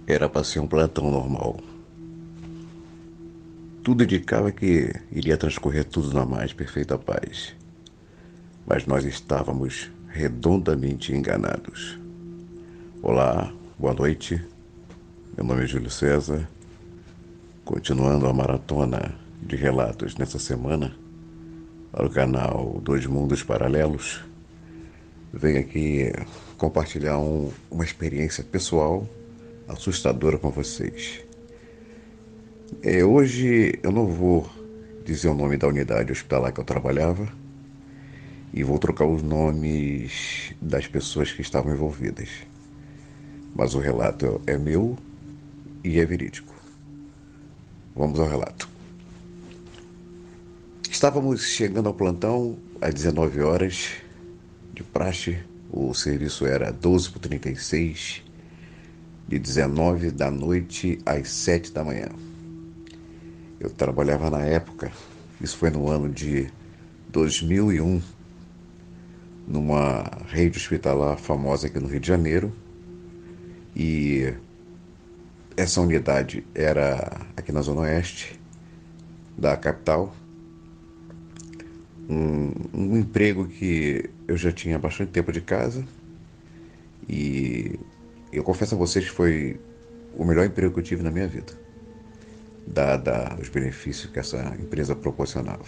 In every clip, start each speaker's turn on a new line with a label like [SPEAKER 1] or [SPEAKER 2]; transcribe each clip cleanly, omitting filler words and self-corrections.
[SPEAKER 1] Era para ser um plantão normal. Tudo indicava que iria transcorrer tudo na mais perfeita paz. Mas nós estávamos redondamente enganados. Olá, boa noite. Meu nome é Júlio César. Continuando a maratona de relatos nessa semana para o canal Dois Mundos Paralelos, venho aqui compartilhar uma experiência pessoal assustadora com vocês. Hoje eu não vou dizer o nome da unidade hospitalar que eu trabalhava e vou trocar os nomes das pessoas que estavam envolvidas. Mas o relato é meu e é verídico. Vamos ao relato. Estávamos chegando ao plantão às 19 horas, de praxe. O serviço era 12 por 36, de 19 da noite às 7 da manhã. Eu trabalhava na época, isso foi no ano de 2001, numa rede hospitalar famosa aqui no Rio de Janeiro, e essa unidade era aqui na Zona Oeste da capital, um emprego que eu já tinha bastante tempo de casa, e eu confesso a vocês que foi o melhor emprego que eu tive na minha vida, dada os benefícios que essa empresa proporcionava.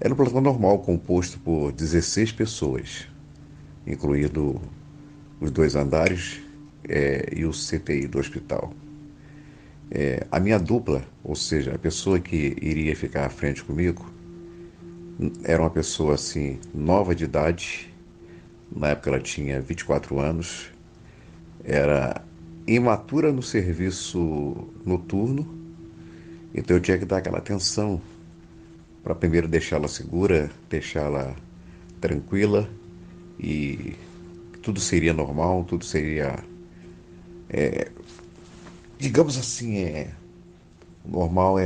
[SPEAKER 1] Era um plantão normal composto por 16 pessoas, incluindo os dois andares e o CTI do hospital. A minha dupla, ou seja, a pessoa que iria ficar à frente comigo, era uma pessoa assim, nova de idade. Na época ela tinha 24 anos, era imatura no serviço noturno, então eu tinha que dar aquela atenção para primeiro deixá-la segura, deixá-la tranquila e tudo seria normal, tudo seria, digamos assim, normal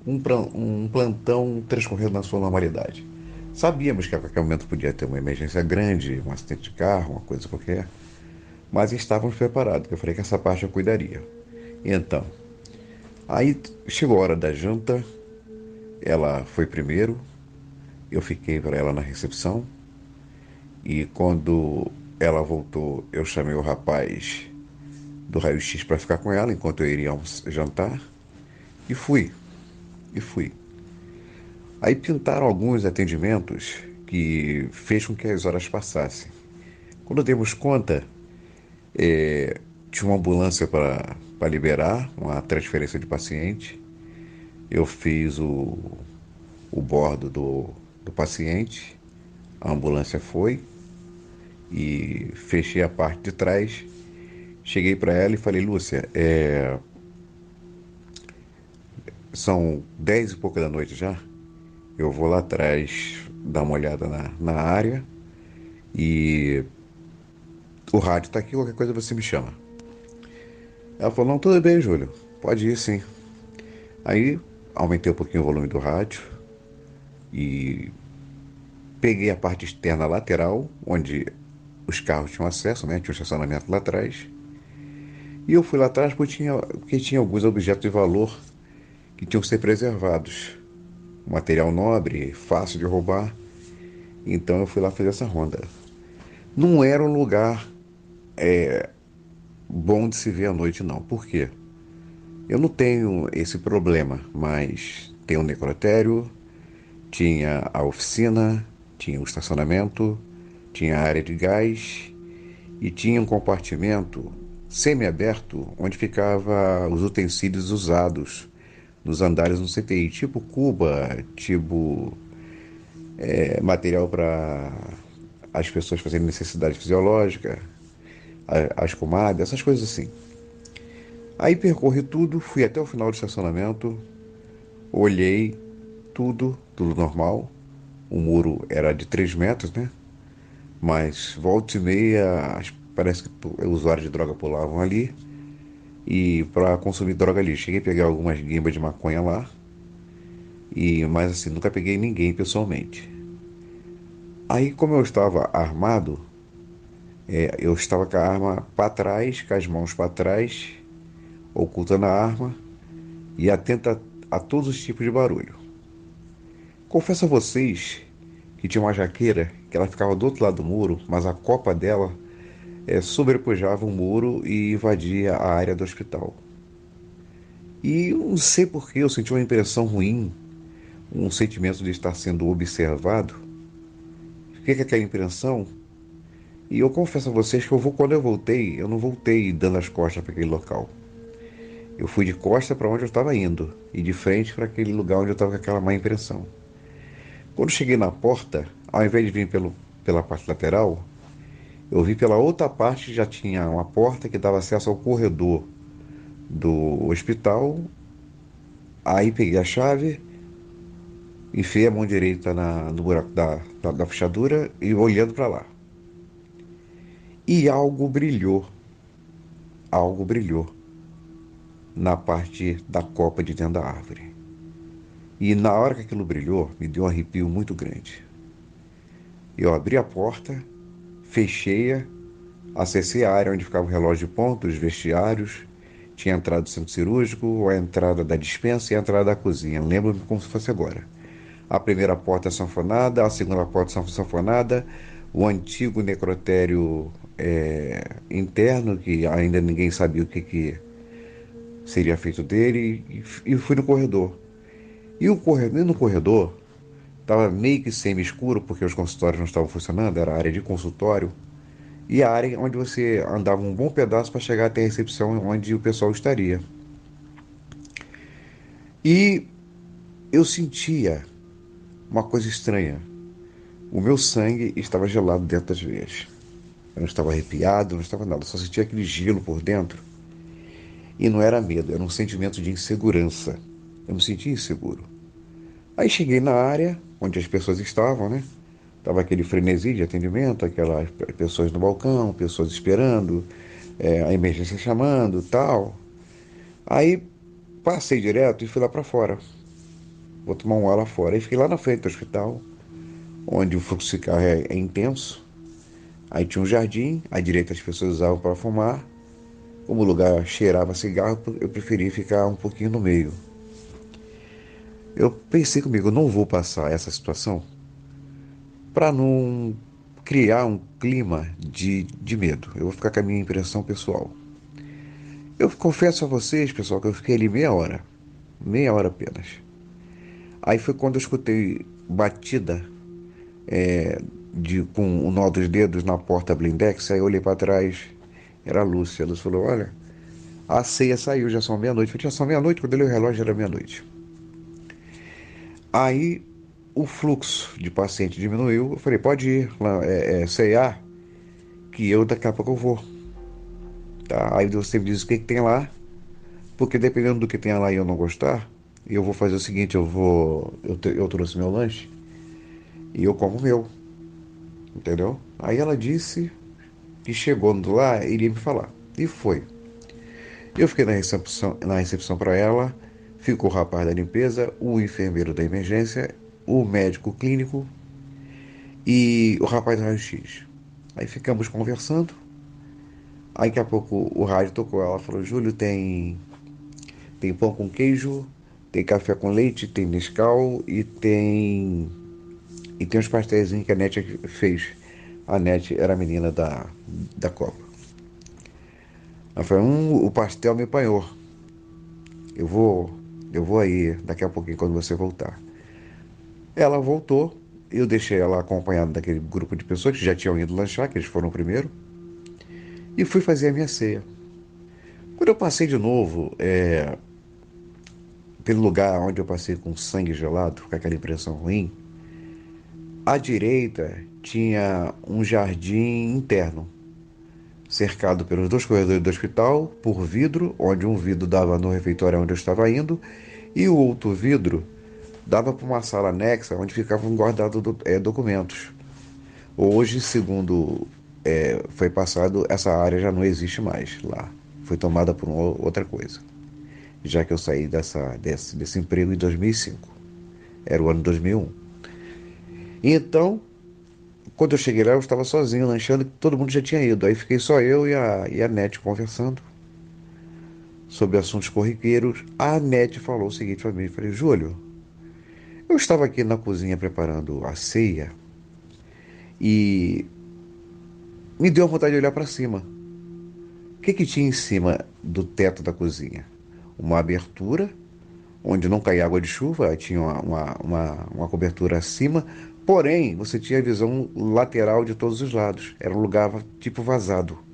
[SPEAKER 1] um plantão transcorrendo na sua normalidade. Sabíamos que a qualquer momento podia ter uma emergência grande, um acidente de carro, uma coisa qualquer, mas estávamos preparados, que eu falei que essa parte eu cuidaria. Então, aí chegou a hora da janta, ela foi primeiro, eu fiquei para ela na recepção, e quando ela voltou, eu chamei o rapaz do raio-x para ficar com ela enquanto eu iria jantar, e fui, e fui. Aí pintaram alguns atendimentos que fez com que as horas passassem. Quando demos conta, tinha uma ambulância para liberar, uma transferência de paciente. Eu fiz o bordo do paciente, a ambulância foi e fechei a parte de trás. Cheguei para ela e falei, Lúcia, são 10 e pouca da noite já. Eu vou lá atrás dar uma olhada na área e o rádio tá aqui, qualquer coisa você me chama. Ela falou, não, tudo bem, Júlio, pode ir sim. Aí aumentei um pouquinho o volume do rádio e peguei a parte externa lateral, onde os carros tinham acesso, né? Tinha um estacionamento lá atrás. E eu fui lá atrás porque tinha alguns objetos de valor que tinham que ser preservados. Material nobre, fácil de roubar. Então eu fui lá fazer essa ronda. Não era um lugar bom de se ver à noite, não. Por quê? Eu não tenho esse problema, mas tem um necrotério, tinha a oficina, tinha o estacionamento, tinha a área de gás e tinha um compartimento semi-aberto onde ficava os utensílios usados nos andares no CTI, tipo cuba, tipo material para as pessoas fazerem necessidade fisiológica, as comadres, essas coisas assim. Aí percorri tudo, fui até o final do estacionamento, olhei tudo normal. O muro era de 3 metros, né? Mas volta e meia, parece que usuários de droga pulavam ali e para consumir droga ali. Cheguei a pegar algumas guimbas de maconha lá, mas assim, nunca peguei ninguém pessoalmente. Aí, como eu estava armado, eu estava com a arma para trás, com as mãos para trás, ocultando a arma e atenta a todos os tipos de barulho. Confesso a vocês que tinha uma jaqueira que ela ficava do outro lado do muro, mas a copa dela sobrepujava o muro e invadia a área do hospital. E eu não sei por que eu senti uma impressão ruim, um sentimento de estar sendo observado. Fiquei com aquela impressão. E eu confesso a vocês que quando eu voltei, eu não voltei dando as costas para aquele local. Eu fui de costas para onde eu estava indo e de frente para aquele lugar onde eu estava com aquela má impressão. Quando cheguei na porta, ao invés de vir pela parte lateral, eu vi pela outra parte, já tinha uma porta que dava acesso ao corredor do hospital. Aí peguei a chave, enfiei a mão direita no buraco da fechadura e olhando para lá. E algo brilhou na parte da copa de dentro da árvore. E na hora que aquilo brilhou, me deu um arrepio muito grande. Eu abri a porta, fechei-a, acessei a área onde ficava o relógio de ponto, os vestiários, tinha a entrada do centro cirúrgico, a entrada da despensa e a entrada da cozinha. Lembro-me como se fosse agora. A primeira porta sanfonada, a segunda porta sanfonada, o antigo necrotério interno, que ainda ninguém sabia o que seria feito dele, e fui no corredor. E no corredor estava meio que semi-escuro, porque os consultórios não estavam funcionando, era a área de consultório, e a área onde você andava um bom pedaço para chegar até a recepção onde o pessoal estaria. E eu sentia uma coisa estranha. O meu sangue estava gelado dentro das veias. Eu não estava arrepiado, não estava nada, só sentia aquele gelo por dentro. E não era medo, era um sentimento de insegurança. Eu me sentia inseguro. Aí cheguei na área onde as pessoas estavam, né? Tava aquele frenesi de atendimento, aquelas pessoas no balcão, pessoas esperando, a emergência chamando, tal. Aí passei direto e fui lá para fora. Vou tomar um ar lá fora. Aí fiquei lá na frente do hospital, onde o fluxo de carro é intenso. Aí tinha um jardim, à direita as pessoas usavam para fumar. Como o lugar cheirava cigarro, eu preferi ficar um pouquinho no meio. Eu pensei comigo, eu não vou passar essa situação para não criar um clima de medo. Eu vou ficar com a minha impressão pessoal. Eu confesso a vocês, pessoal, que eu fiquei ali meia hora apenas. Aí foi quando eu escutei batida com o nó dos dedos na porta blindex. Aí eu olhei para trás, era a Lúcia. A Lúcia falou: Olha, a ceia saiu, já são meia-noite. Eu falei: Já são meia-noite, quando eu olhei o relógio era meia-noite. Aí o fluxo de paciente diminuiu. Eu falei: Pode ir lá, ceiar, que eu daqui a pouco eu vou. Tá? Aí você me diz o que tem lá, porque dependendo do que tem lá e eu não gostar, eu vou fazer o seguinte: eu trouxe meu lanche e eu como o meu, entendeu? Aí ela disse que chegando lá iria me falar. E foi. Eu fiquei na recepção para ela, ficou o rapaz da limpeza, o enfermeiro da emergência, o médico clínico e o rapaz do raio-x. Aí ficamos conversando. Aí daqui a pouco o rádio tocou. Ela falou: Júlio, tem pão com queijo, tem café com leite, tem Nescau e tem uns pastéis que a Nete fez. A Nete era a menina da Copa. Ela falou: o pastel me apanhou. Eu vou, eu vou aí daqui a pouquinho quando você voltar. Ela voltou, eu deixei ela acompanhada daquele grupo de pessoas que já tinham ido lanchar, que eles foram primeiro, e fui fazer a minha ceia. Quando eu passei de novo, pelo lugar onde eu passei com sangue gelado, com aquela impressão ruim, à direita tinha um jardim interno, cercado pelos dois corredores do hospital, por vidro, onde um vidro dava no refeitório onde eu estava indo, e o outro vidro dava para uma sala anexa onde ficavam guardados documentos. Hoje, segundo foi passado, essa área já não existe mais lá. Foi tomada por outra coisa, já que eu saí desse emprego em 2005. Era o ano 2001. E então, quando eu cheguei lá, eu estava sozinho, lanchando, todo mundo já tinha ido. Aí fiquei só eu e a Nete conversando sobre assuntos corriqueiros, a Nete falou o seguinte para mim, falei, Júlio, eu estava aqui na cozinha preparando a ceia e me deu a vontade de olhar para cima. O que que tinha em cima do teto da cozinha? Uma abertura, onde não caía água de chuva, aí tinha uma cobertura acima, porém você tinha a visão lateral de todos os lados. Era um lugar tipo vazado.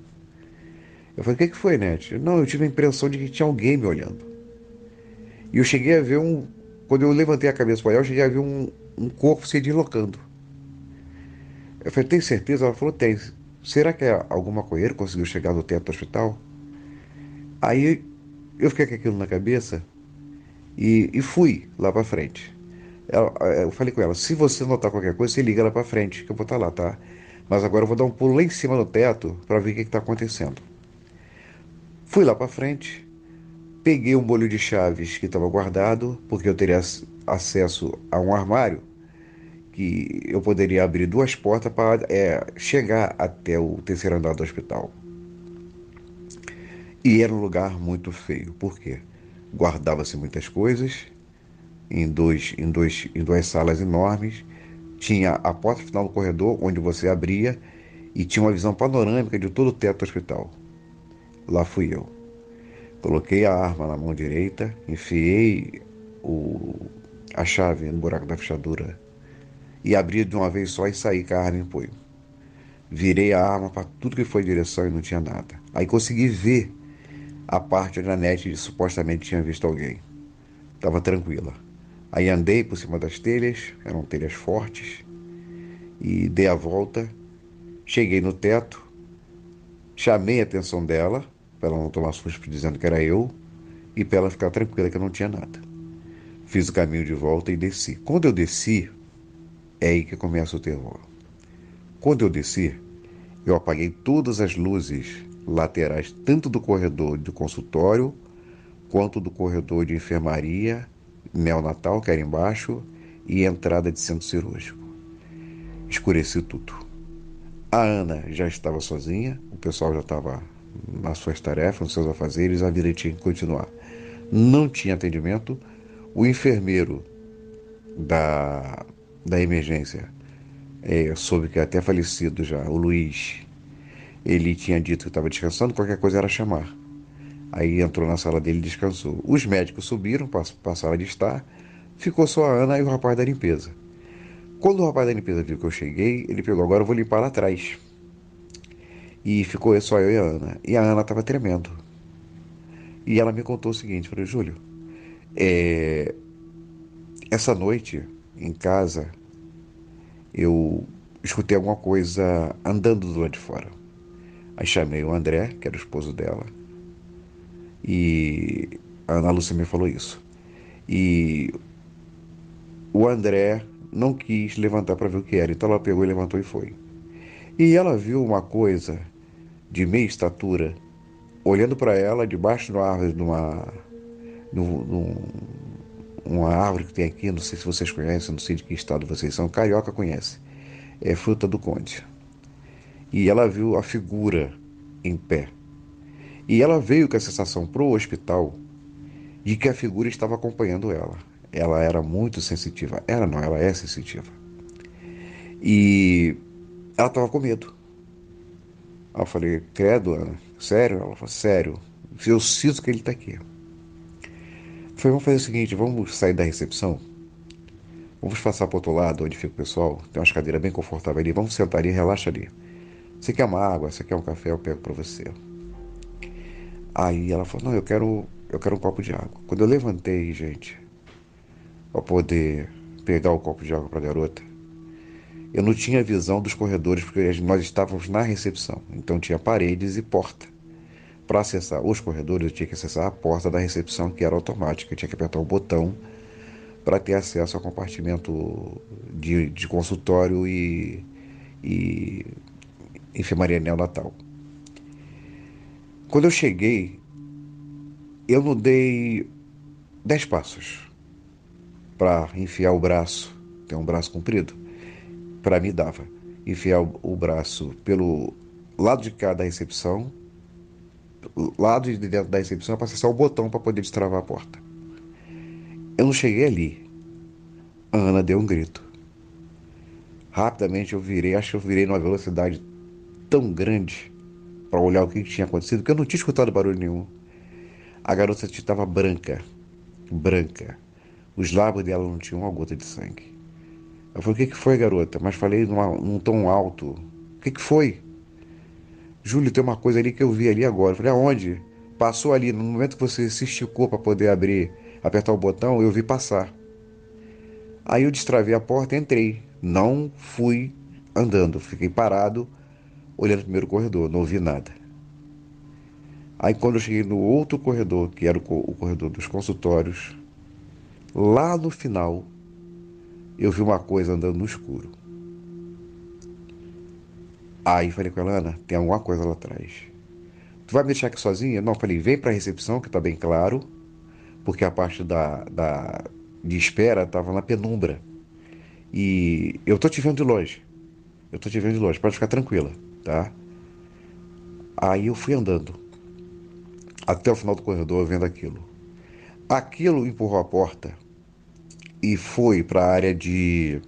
[SPEAKER 1] Eu falei, o que que foi, Nete? Não, eu tive a impressão de que tinha alguém me olhando. E eu cheguei a ver um. Quando eu levantei a cabeça para olhar, eu cheguei a ver um corpo se deslocando. Eu falei, tem certeza? Ela falou, tem. Será que algum maconheiro conseguiu chegar no teto do hospital? Aí eu fiquei com aquilo na cabeça e fui lá para frente. Eu falei com ela, se você notar qualquer coisa, você liga lá para frente, que eu vou estar lá, tá? Mas agora eu vou dar um pulo lá em cima do teto para ver o que está acontecendo. Fui lá para frente, peguei um bolho de chaves que estava guardado, porque eu teria acesso a um armário que eu poderia abrir duas portas para chegar até o terceiro andar do hospital. E era um lugar muito feio. Por quê? Guardava-se muitas coisas em duas salas enormes. Tinha a porta final do corredor, onde você abria, e tinha uma visão panorâmica de todo o teto do hospital. Lá fui eu. Coloquei a arma na mão direita, enfiei o, a chave no buraco da fechadura e abri de uma vez só e saí com a arma em punho. Virei a arma para tudo que foi em direção e não tinha nada. Aí consegui ver a parte onde a Net supostamente tinha visto alguém. Estava tranquila. Aí andei por cima das telhas, eram telhas fortes, e dei a volta. Cheguei no teto, chamei a atenção dela, para ela não tomar susto dizendo que era eu, e para ela ficar tranquila que eu não tinha nada. Fiz o caminho de volta e desci. Quando eu desci, é aí que começa o terror. Quando eu desci, eu apaguei todas as luzes laterais, tanto do corredor do consultório, quanto do corredor de enfermaria, neonatal, que era embaixo, e entrada de centro cirúrgico. Escureci tudo. A Ana já estava sozinha, o pessoal já estava nas suas tarefas, nos seus afazeres, a vida tinha que continuar. Não tinha atendimento. O enfermeiro da, da emergência, soube que é até falecido já, o Luiz, ele tinha dito que estava descansando, qualquer coisa era chamar. Aí entrou na sala dele e descansou. Os médicos subiram, passaram a listar, ficou só a Ana e o rapaz da limpeza. Quando o rapaz da limpeza viu que eu cheguei, ele pegou, agora eu vou limpar lá atrás. E ficou só eu e a Ana. E a Ana estava tremendo. E ela me contou o seguinte, falei, Júlio, é, essa noite, em casa, eu escutei alguma coisa andando do lado de fora. Aí chamei o André, que era o esposo dela, e a Ana Lúcia me falou isso. E o André não quis levantar para ver o que era, então ela pegou e levantou e foi. E ela viu uma coisa de meia estatura, olhando para ela debaixo de uma árvore, uma árvore que tem aqui, não sei se vocês conhecem, não sei de que estado vocês são, carioca conhece, é fruta do conde. E ela viu a figura em pé. E ela veio com a sensação pro hospital de que a figura estava acompanhando ela. Ela era muito sensitiva. Ela não, ela é sensitiva. E ela estava com medo. Aí eu falei, credo, Ana, sério? Ela falou, sério, eu sinto que ele está aqui. Eu falei, vamos fazer o seguinte, vamos sair da recepção, vamos passar para o outro lado, onde fica o pessoal, tem umas cadeiras bem confortáveis ali, vamos sentar ali, relaxa ali. Você quer uma água, você quer um café, eu pego para você. Aí ela falou, não, eu quero um copo de água. Quando eu levantei, gente, para poder pegar o copo de água para a garota, eu não tinha visão dos corredores, porque nós estávamos na recepção, então tinha paredes e porta. Para acessar os corredores, eu tinha que acessar a porta da recepção, que era automática. Eu tinha que apertar um botão para ter acesso ao compartimento de consultório e enfermaria neonatal. Quando eu cheguei, eu não dei 10 passos para enfiar o braço. Tem um braço comprido? Para mim dava. Enfiar o braço pelo lado de cá da recepção lado de dentro da recepção para acessar o botão para poder destravar a porta. Eu não cheguei ali. A Ana deu um grito. Rapidamente eu virei, acho que eu virei numa velocidade tão grande para olhar o que tinha acontecido, porque eu não tinha escutado barulho nenhum. A garota estava branca, branca. Os lábios dela não tinham uma gota de sangue. Eu falei, o que que foi, garota? Mas falei num tom alto. O que que foi? Júlio, tem uma coisa ali que eu vi ali agora. Eu falei, aonde? Passou ali, no momento que você se esticou para poder abrir, apertar o botão, eu vi passar. Aí eu destravei a porta e entrei. Não fui andando, fiquei parado, olhando o primeiro corredor, não ouvi nada. Aí quando eu cheguei no outro corredor, que era o corredor dos consultórios, lá no final, eu vi uma coisa andando no escuro. Aí falei com ela, Ana, tem alguma coisa lá atrás. Tu vai me deixar aqui sozinha? Não, falei, vem pra recepção, que tá bem claro, porque a parte de espera tava na penumbra. E eu tô te vendo de longe. Eu tô te vendo de longe, pode ficar tranquila, tá? Aí eu fui andando até o final do corredor vendo aquilo. Aquilo empurrou a porta e foi para a área de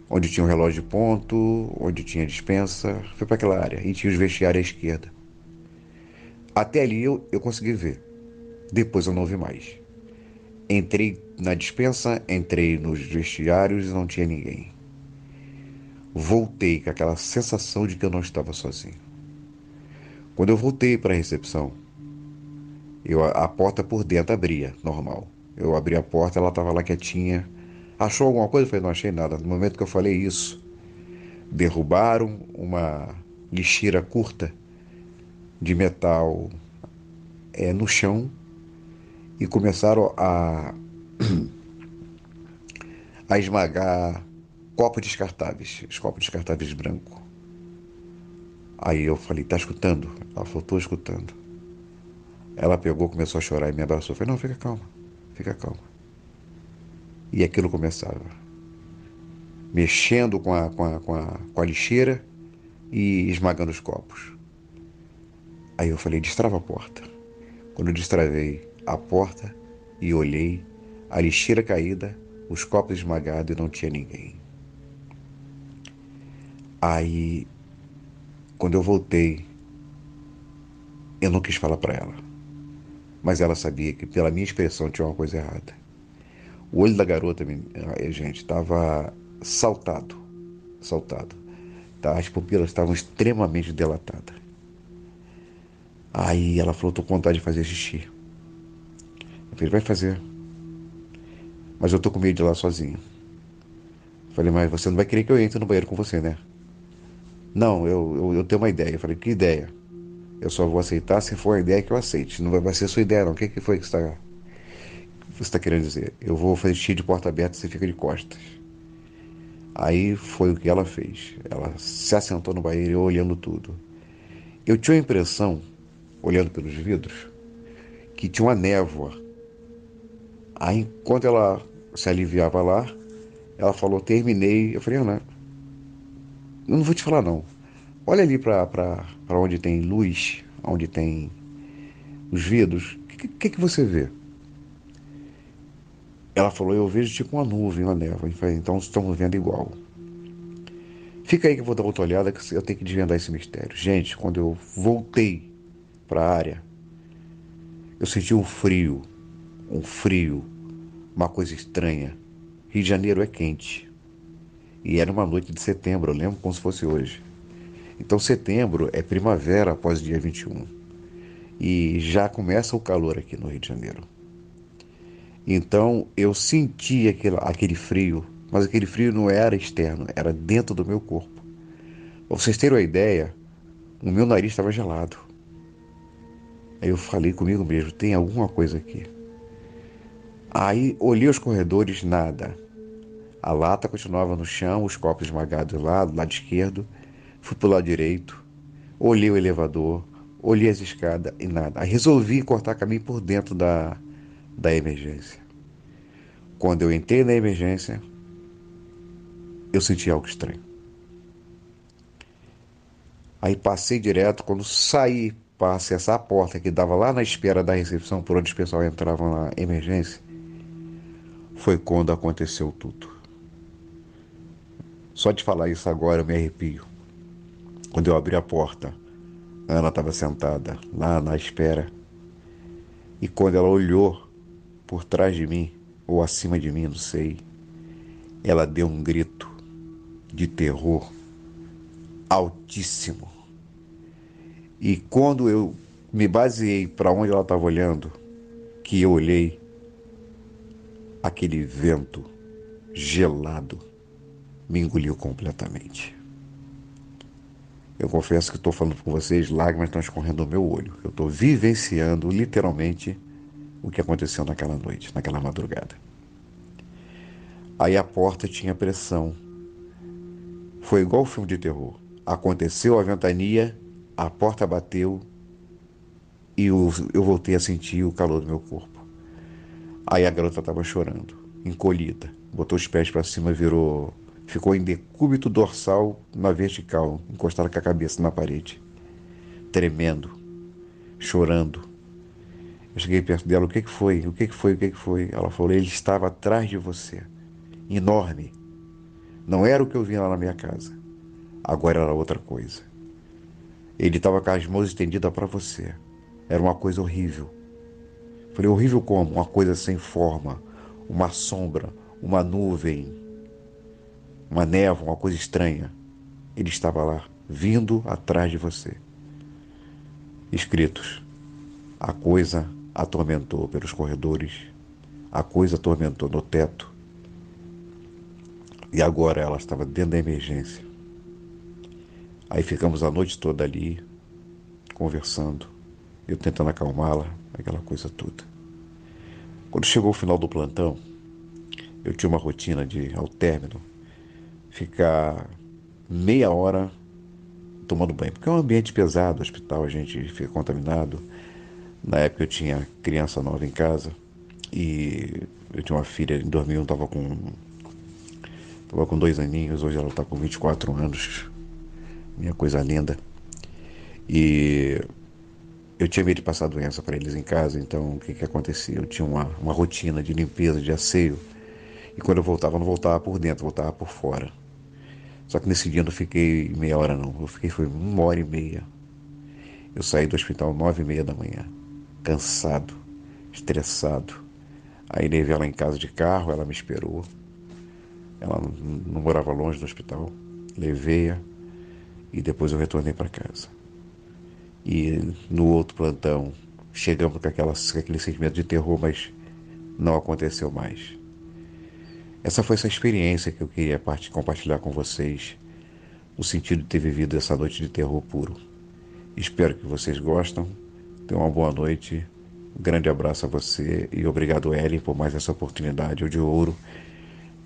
[SPEAKER 1] onde tinha um relógio de ponto, onde tinha dispensa, foi para aquela área e tinha os vestiários à esquerda. Até ali eu consegui ver. Depois eu não vi mais. Entrei na dispensa, entrei nos vestiários e não tinha ninguém. Voltei com aquela sensação de que eu não estava sozinho. Quando eu voltei para a recepção, a porta por dentro abria, normal. Eu abri a porta, ela estava lá quietinha. Achou alguma coisa? Eu falei, não achei nada. No momento que eu falei isso, derrubaram uma lixeira curta de metal no chão e começaram a esmagar copos descartáveis, os copos descartáveis brancos. Aí eu falei, tá escutando? Ela falou, tô escutando. Ela pegou, começou a chorar e me abraçou. Eu falei, não, fica calma, fica calma. E aquilo começava, mexendo com a lixeira e esmagando os copos. Aí eu falei, destrava a porta. Quando eu destravei a porta e olhei, a lixeira caída, os copos esmagados e não tinha ninguém. Aí, quando eu voltei, eu não quis falar para ela. Mas ela sabia que pela minha expressão tinha uma coisa errada. O olho da garota, gente, estava saltado. Saltado. Tá? As pupilas estavam extremamente dilatadas. Aí ela falou, tô com vontade de fazer xixi. Eu falei, vai fazer. Mas eu tô com medo de ir lá sozinho. Eu falei, mas você não vai querer que eu entre no banheiro com você, né? Não, eu tenho uma ideia. Eu falei, que ideia? Eu só vou aceitar se for a ideia que eu aceite. Não vai ser a sua ideia, não. O que foi que você está querendo dizer? Eu vou fazer xixi de porta aberta e você fica de costas. Aí foi o que ela fez. Ela se assentou no banheiro, eu olhando tudo. Eu tinha a impressão, olhando pelos vidros, que tinha uma névoa. Aí, enquanto ela se aliviava lá, ela falou, terminei. Eu falei, Ana, eu não vou te falar não. Olha ali para onde tem luz, onde tem os vidros. O que você vê? Ela falou, eu vejo tipo uma nuvem, uma névoa. Eu falei, então estamos vendo igual. Fica aí que eu vou dar outra olhada, que eu tenho que desvendar esse mistério. Gente, quando eu voltei para a área, eu senti um frio, uma coisa estranha. Rio de Janeiro é quente. E era uma noite de setembro, eu lembro como se fosse hoje. Então setembro é primavera após o dia 21. E já começa o calor aqui no Rio de Janeiro. Então eu senti aquele frio, mas aquele frio não era externo, era dentro do meu corpo. Pra vocês terem uma ideia, o meu nariz estava gelado. Aí eu falei comigo mesmo, tem alguma coisa aqui. Aí olhei os corredores, nada. A lata continuava no chão, os copos esmagados lá, do lado esquerdo. Fui pro lado direito, olhei o elevador, olhei as escadas e nada. Aí resolvi cortar caminho por dentro da emergência. Quando eu entrei na emergência, eu senti algo estranho. Aí passei direto, quando saí passe, essa porta que dava lá na espera da recepção, por onde os pessoal entravam na emergência, foi quando aconteceu tudo. Só de falar isso agora eu me arrepio. Quando eu abri a porta, a Ana estava sentada lá na espera. E quando ela olhou por trás de mim, ou acima de mim, não sei, ela deu um grito de terror altíssimo. E quando eu me baseei para onde ela estava olhando, que eu olhei, aquele vento gelado me engoliu completamente. Eu confesso que estou falando com vocês, lágrimas estão escorrendo do meu olho. Eu estou vivenciando literalmente o que aconteceu naquela noite, naquela madrugada. Aí a porta tinha pressão. Foi igual o filme de terror. Aconteceu a ventania, a porta bateu e eu voltei a sentir o calor do meu corpo. Aí a garota estava chorando, encolhida. Botou os pés para cima, ficou em decúbito dorsal na vertical, encostada com a cabeça na parede, tremendo, chorando. Eu cheguei perto dela, o que que foi? O que que foi? O que que foi? Ela falou, ele estava atrás de você, enorme. Não era o que eu vi lá na minha casa. Agora era outra coisa. Ele estava com as mãos estendidas para você. Era uma coisa horrível. Falei, horrível como? Uma coisa sem forma, uma sombra, uma nuvem, uma névoa, uma coisa estranha. Ele estava lá, vindo atrás de você. Escritos. A coisa atormentou pelos corredores. A coisa atormentou no teto. E agora ela estava dentro da emergência. Aí ficamos a noite toda ali, conversando. Eu tentando acalmá-la, aquela coisa toda. Quando chegou o final do plantão, eu tinha uma rotina de, ao término, ficar meia hora tomando banho. Porque é um ambiente pesado, o hospital, a gente fica contaminado. Na época eu tinha criança nova em casa e eu tinha uma filha em 2001, tava com 2 aninhos, hoje ela está com 24 anos, minha coisa linda. E eu tinha medo de passar doença para eles em casa, então o que que acontecia? Eu tinha uma rotina de limpeza, de asseio, e quando eu voltava, não voltava por dentro, voltava por fora. Só que nesse dia eu não fiquei meia hora não, foi 1 hora e meia. Eu saí do hospital 9h30 da manhã, cansado, estressado. Aí levei ela em casa de carro, ela me esperou. Ela não morava longe do hospital. Levei-a e depois eu retornei para casa. E no outro plantão, chegamos com aquele sentimento de terror, mas não aconteceu mais. Essa experiência que eu queria compartilhar com vocês, no sentido de ter vivido essa noite de terror puro. Espero que vocês gostem. Tenham uma boa noite. Um grande abraço a você e obrigado, Ellen, por mais essa oportunidade de ouro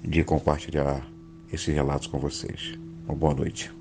[SPEAKER 1] de compartilhar esses relatos com vocês. Uma boa noite.